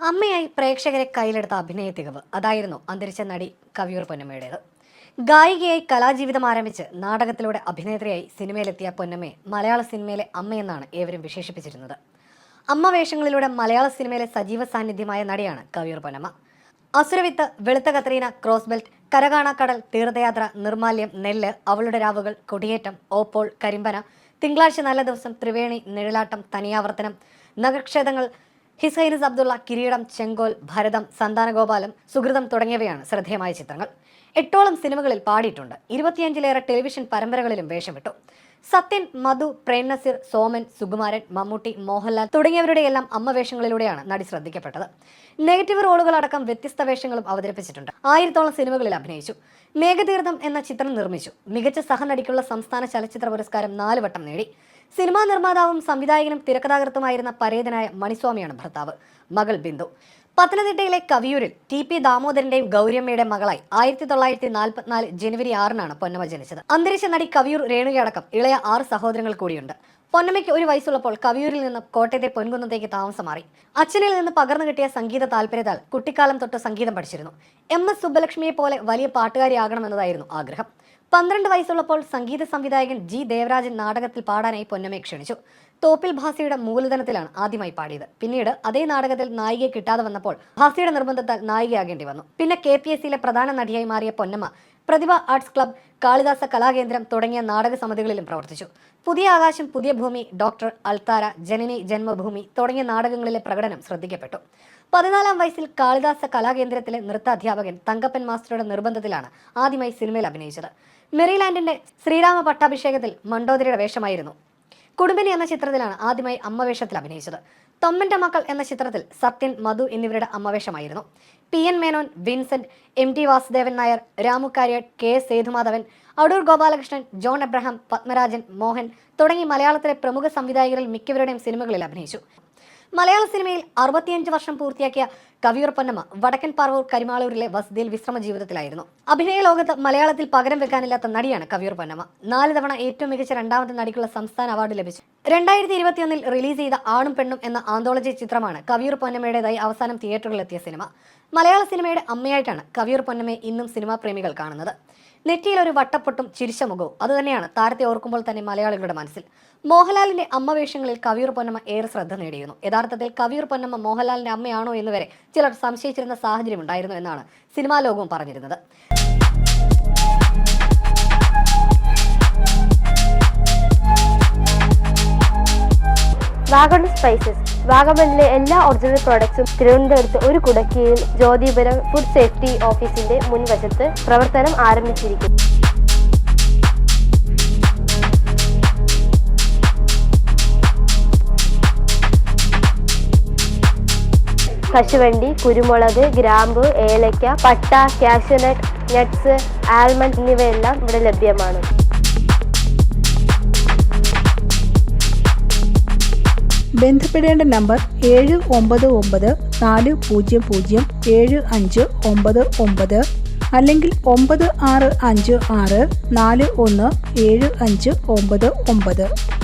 അമ്മയായി പ്രേക്ഷകരെ കയ്യിലെടുത്ത അഭിനയ തികവ് അതായിരുന്നു അന്തരിച്ച നടി കവിയൂർ പൊന്നമ്മയുടേത്. ഗായികയായി കലാജീവിതം ആരംഭിച്ച് നാടകത്തിലൂടെ അഭിനേത്രിയായി സിനിമയിലെത്തിയ പൊന്നമ്മയെ മലയാള സിനിമയിലെ അമ്മയെന്നാണ് ഏവരും വിശേഷിപ്പിച്ചിരുന്നത്. അമ്മ വേഷങ്ങളിലൂടെ മലയാള സിനിമയിലെ സജീവ സാന്നിധ്യമായ നടിയാണ് കവിയൂർ പൊന്നമ്മ. അസുരവിത്ത്, വെളുത്ത കത്രീന, ക്രോസ് ബെൽറ്റ്, കരകാണാക്കടൽ, തീർത്ഥയാത്ര, നിർമാല്യം, നെല്ല്, അവളുടെ രാവുകൾ, കൊടിയേറ്റം, ഓപ്പോൾ, കരിമ്പന, തിങ്കളാഴ്ച നല്ല ദിവസം, ത്രിവേണി, നിഴലാട്ടം, തനിയാവർത്തനം, നഗരക്ഷേത്രങ്ങൾ, ഹിസൈനസ് അബ്ദുള്ള, കിരീടം, ചെങ്കോൽ, ഭരതം, സന്താനഗോപാലം, സുഹൃതം തുടങ്ങിയവയാണ് ശ്രദ്ധേയമായ ചിത്രങ്ങൾ. 8ഓളം സിനിമകളിൽ പാടിയിട്ടുണ്ട്. 25ലേറെ ടെലിവിഷൻ പരമ്പരകളിലും വേഷമിട്ടു. സത്യൻ, മധു, പ്രേം നസീർ, സോമൻ, സുകുമാരൻ, മമ്മൂട്ടി, മോഹൻലാൽ തുടങ്ങിയവരുടെയെല്ലാം അമ്മ വേഷങ്ങളിലൂടെയാണ് നടി ശ്രദ്ധിക്കപ്പെട്ടത്. നെഗറ്റീവ് റോളുകളടക്കം വ്യത്യസ്ത വേഷങ്ങളും അവതരിപ്പിച്ചിട്ടുണ്ട്. 1000ഓളം സിനിമകളിൽ അഭിനയിച്ചു. മേഘതീർത്ഥം എന്ന ചിത്രം നിർമ്മിച്ചു. മികച്ച സഹനടിക്കുള്ള സംസ്ഥാന ചലച്ചിത്ര പുരസ്കാരം 4 വട്ടം നേടി. സിനിമാ നിർമ്മാതാവും സംവിധായകനും തിരക്കഥാകൃത്തുമായിരുന്ന പരേതനായ മണിസ്വാമിയാണ് ഭർത്താവ്. മകൾ ബിന്ദു. പത്തനംതിട്ടയിലെ കവിയൂരിൽ ടി.പി. ദാമോദരന്റെയും ഗൗരിയമ്മയുടെ മകളായി 1944 ജനുവരി 6-നാണ് പൊന്നമ്മ ജനിച്ചത്. അന്തരിച്ച നടി കവിയൂർ രേണുകയടക്കം ഇളയ 6 സഹോദരങ്ങൾ കൂടിയുണ്ട്. പൊന്നമ്മയ്ക്ക് 1 വയസ്സുള്ളപ്പോൾ കവിയൂരിൽ നിന്ന് കോട്ടയത്തെ പൊൻകുന്നത്തേക്ക് താമസം മാറി. അച്ഛനിൽ നിന്ന് പകർന്നു കിട്ടിയ സംഗീത താല്പര്യത്താൽ കുട്ടിക്കാലം തൊട്ട് സംഗീതം പഠിച്ചിരുന്നു. MS സുബ്ബലക്ഷ്മിയെ പോലെ വലിയ പാട്ടുകാരിയാകണമെന്നതായിരുന്നു ആഗ്രഹം. 12 വയസ്സുള്ളപ്പോൾ സംഗീത സംവിധായകൻ G. ദേവരാജൻ നാടകത്തിൽ പാടാനായി പൊന്നമ്മയെ ക്ഷണിച്ചു. തോപ്പിൽ ഭാസിയുടെ മൂലധനത്തിലാണ് ആദ്യമായി പാടിയത്. പിന്നീട് അതേ നാടകത്തിൽ നായികയെ കിട്ടാതെ വന്നപ്പോൾ ഭാസിയുടെ നിർബന്ധത്താൽ നായികയാകേണ്ടി വന്നു. പിന്നെ KPSCയിലെ പ്രധാന നടിയായി മാറിയ പൊന്നമ്മ പ്രതിഭ ആർട്സ് ക്ലബ്, കാളിദാസ കലാകേന്ദ്രം തുടങ്ങിയ നാടക സമിതികളിലും പ്രവർത്തിച്ചു. പുതിയ ആകാശം, പുതിയ ഭൂമി, ഡോക്ടർ, അൾത്താര, ജനനി, ജന്മഭൂമി തുടങ്ങിയ നാടകങ്ങളിലെ പ്രകടനം ശ്രദ്ധിക്കപ്പെട്ടു. 14-ാം വയസ്സിൽ കാളിദാസ കലാകേന്ദ്രത്തിലെ നൃത്താധ്യാപകൻ തങ്കപ്പൻ മാസ്റ്ററുടെ നിർബന്ധത്തിലാണ് ആദ്യമായി സിനിമയിൽ അഭിനയിച്ചത്. മെറിലാൻഡിന്റെ ശ്രീരാമ പട്ടാഭിഷേകത്തിൽ മണ്ടോദരിയുടെ വേഷമായിരുന്നു. കുടുംബിനി എന്ന ചിത്രത്തിലാണ് ആദ്യമായി അമ്മവേഷത്തിൽ അഭിനയിച്ചത്. തൊമ്മന്റെ മക്കൾ എന്ന ചിത്രത്തിൽ സത്യൻ, മധു എന്നിവരുടെ അമ്മവേഷമായിരുന്നു. PN Menon, Vincent, MT Vasudevan Nair, Ramu Kariat, KS Sethumadhavan, Adoor Gopalakrishnan, John Abraham, Padmarajan, Mohan തുടങ്ങി മലയാളത്തിലെ പ്രമുഖ സംവിധായകരിൽ മിക്കവരുടെയും സിനിമകളിൽ അഭിനയിച്ചു. മലയാള സിനിമയിൽ 65 വർഷം പൂർത്തിയാക്കിയ കവിയൂർ പൊന്നമ്മ വടക്കൻ പറവൂർ കരിമാളൂരിലെ വസതിയിൽ വിശ്രമ ജീവിതത്തിലായിരുന്നു. അഭിനയ ലോകത്ത് മലയാളത്തിൽ പകരം വെക്കാനില്ലാത്ത നടിയാണ് കവിയൂർ പൊന്നമ്മ. 4 തവണ ഏറ്റവും മികച്ച 2ാമത്തെ നടിക്കുള്ള സംസ്ഥാന അവാർഡ് ലഭിച്ചു. 2021-ൽ റിലീസ് ചെയ്ത ആണും പെണ്ണും എന്ന ആന്തോളജി ചിത്രമാണ് കവിയൂർ പൊന്നമ്മയുടേതായി അവസാനം തിയേറ്ററുകളിലെത്തിയ സിനിമ. മലയാള സിനിമയുടെ അമ്മയായിട്ടാണ് കവിയൂർ പൊന്നമ്മയെ ഇന്നും സിനിമാ പ്രേമികൾ കാണുന്നത്. നെറ്റിയിൽ ഒരു വട്ടപ്പൊട്ടും ചിരിച്ച മുഖവും അതുതന്നെയാണ് താരത്തെ ഓർക്കുമ്പോൾ തന്നെ മലയാളികളുടെ മനസ്സിൽ. മോഹൻലാലിന്റെ അമ്മവേഷങ്ങളിൽ കവിയൂർ പൊന്നമ്മ ഏറെ ശ്രദ്ധ നേടിയിരുന്നു. യഥാർത്ഥത്തിൽ കവിയൂർ പൊന്നമ്മ മോഹൻലാലിന്റെ അമ്മയാണോ എന്ന് വരെ ചിലർ സംശയിച്ചിരുന്ന സാഹചര്യം ഉണ്ടായിരുന്നു എന്നാണ് സിനിമാ ലോകവും പറഞ്ഞിരുന്നത്. Wagon spices. വാഗമണിലെ എല്ലാ ഒറിജിനൽ പ്രോഡക്ട്സും തിരുവനന്തപുരത്ത് ഒരു കുടക്കീഴിൽ ജ്യോതിപുരം ഫുഡ് സേഫ്റ്റി ഓഫീസിന്റെ മുൻവശത്ത് പ്രവർത്തനം ആരംഭിച്ചിരിക്കുന്നു. കശുവണ്ടി, കുരുമുളക്, ഗ്രാമ്പു, ഏലക്ക, പട്ട, കാഷ്യൂനട്ട്, നട്ട്സ്, ആൽമണ്ട് എന്നിവയെല്ലാം ഇവിടെ ലഭ്യമാണ്. ബന്ധപ്പെടേണ്ട നമ്പർ 7994007599 അല്ലെങ്കിൽ 9656417599.